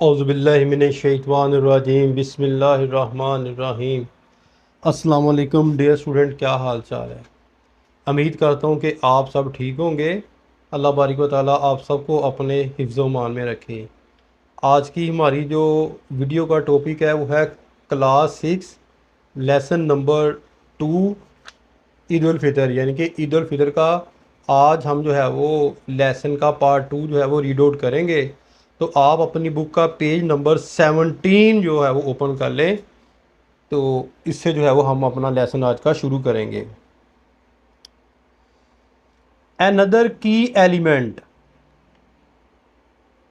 औज़ुबिल्लाहिमिनश्शैतानिर्रजीम बिस्मिल्लाहिर्रहमानिर्रहीम। अस्सलाम वालेकुम डियर स्टूडेंट, क्या हाल चाल है। उम्मीद करता हूँ कि आप सब ठीक होंगे। अल्लाह बारिक व तआला आप सबको अपने हिफ्ज़ मान में रखे। आज की हमारी जो वीडियो का टॉपिक है वो है class 6 lesson number 2 Eid ul Fitr, यानी कि ईद उल फ़ितर का आज हम जो है वो लेसन का पार्ट 2 जो है वो रीड आउट करेंगे। तो आप अपनी बुक का पेज नंबर 17 जो है वो ओपन कर लें। तो इससे जो है वो हम अपना लेसन आज का शुरू करेंगे। अनदर की एलिमेंट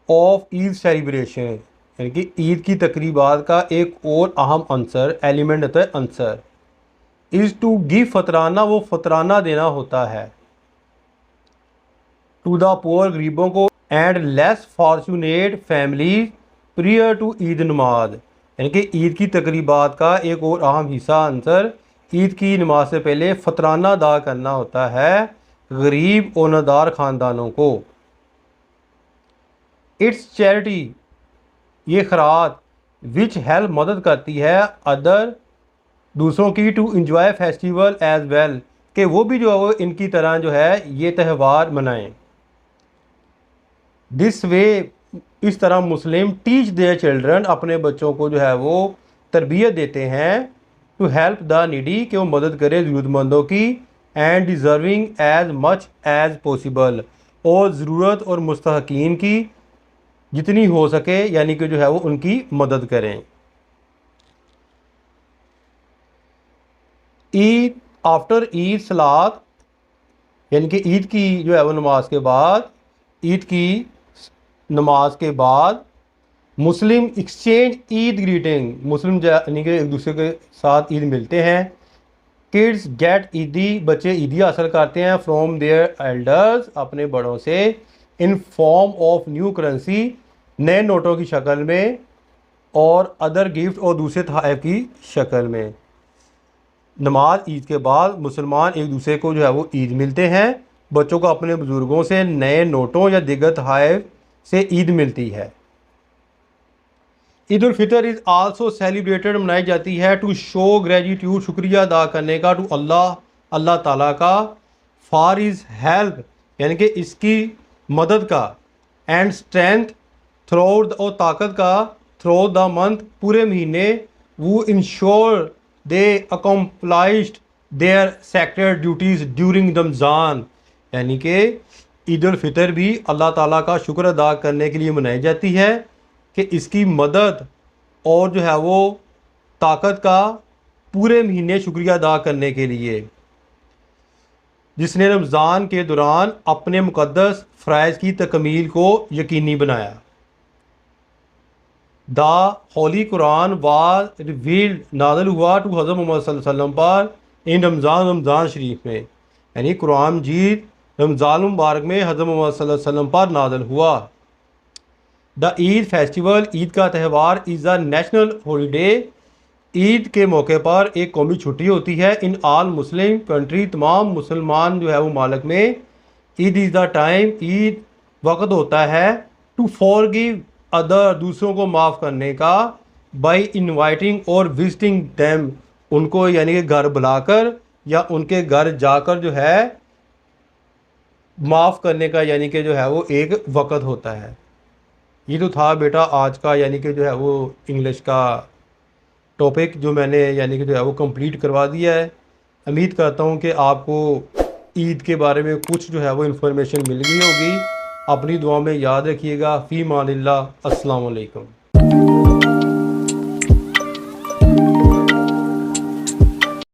ऑफ ईद सेलिब्रेशन, यानी कि ईद की तकरीबात का एक और अहम अंसर, एलिमेंट होता है अंसर, इज़ टू गिव फतराना, वो फतराना देना होता है। टू द पुअर, गरीबों को, and less fortunate family prior to Eid namaz, यानी कि ईद की तकरीबात का एक और अहम हिस्सा अंसर ईद की नमाज से पहले फतराना अदा करना होता है गरीब और नदार ख़ानदानों को। इट्स चैरिटी, ये खैरात, विच हेल्प, मदद करती है, अदर, दूसरों की, to enjoy festival as well, कि वो भी जो है वो इनकी तरह जो है ये त्यौहार मनाएं। दिस वे, इस तरह मुस्लिम टीच देयर चिल्ड्रन, अपने बच्चों को जो है वो तरबियत देते हैं, टू हेल्प द नीडी, कि वो मदद करे ज़रूरतमंदों की, and deserving as much as possible, और ज़रूरत और मुस्तहकीन की जितनी हो सके यानी कि जो है वो उनकी मदद करें। ईद आफ्टर ईद सलात, यानी कि ईद की जो है वो नमाज के बाद, ईद की नमाज के बाद मुस्लिम एक्सचेंज ईद ग्रीटिंग, मुस्लिम यानी कि एक दूसरे के साथ ईद मिलते हैं। किड्स गेट ईदी, बच्चे ईदी हासिल करते हैं, फ्रॉम देयर एल्डर्स, अपने बड़ों से, in form of new currency, नए नोटों की शक्ल में, और अदर गिफ्ट, और दूसरे तोहफे की शक्ल में। नमाज ईद के बाद मुसलमान एक दूसरे को जो है वो ईद मिलते हैं, बच्चों को अपने बुज़ुर्गों से नए नोटों या दिगर तोहफे से ईद मिलती है। Eid ul Fitr is also celebrated, मनाई जाती है, टू शो ग्रेटिट्यूड, शुक्रिया अदा करने का, टू अल्लाह ताला का, फॉर इज़ हेल्प, यानी कि इसकी मदद का, एंड स्ट्रेंथ थ्रू, और ताकत का, थ्रू द मंथ, पूरे महीने, वो ensure they accomplished their sacred duties during Ramzan, यानी कि ईद उल फितर भी अल्लाह ताला का शुक्र अदा करने के लिए मनाई जाती है कि इसकी मदद और जो है वो ताकत का पूरे महीने शुक्रिया अदा करने के लिए, जिसने रमज़ान के दौरान अपने मुक़द्दस फ़राइज़ की तकमील को यकीनी बनाया। The holy Quran was revealed, नाज़िल हुआ, टू हज़रत मोहम्मद सल्लल्लाहु अलैहि वसल्लम पर, इन रमज़ान शरीफ में, यानी कुरान मजीद रमज़ान मुबारक में हज़रत मोहम्मद सल्लल्लाहु अलैहि वसल्लम पर नाज़िल हुआ। द ईद फेस्टिवल, ईद का त्यौहार, is a national holiday, Eid के मौके पर एक कौमी छुट्टी होती है, इन आल मुस्लिम कंट्री, तमाम मुसलमान जो है वो मालिक में। Eid is the time, Eid वक्त होता है, टू फॉरगिव अदर, दूसरों को माफ़ करने का, बाई इनवाइटिंग और विजिटिंग देम, उनको यानी कि घर बुलाकर या उनके घर जाकर जो है माफ़ करने का, यानी कि जो है वो एक वक़्त होता है। ये तो था बेटा आज का यानी कि जो है वो इंग्लिश का टॉपिक, जो मैंने यानी कि जो है वो कंप्लीट करवा दिया है। उम्मीद करता हूँ कि आपको ईद के बारे में कुछ जो है वो इन्फॉर्मेशन मिल गई होगी। अपनी दुआ में याद रखिएगा। फ़ी मानिल्लाह। अस्सलाम वालेकुम।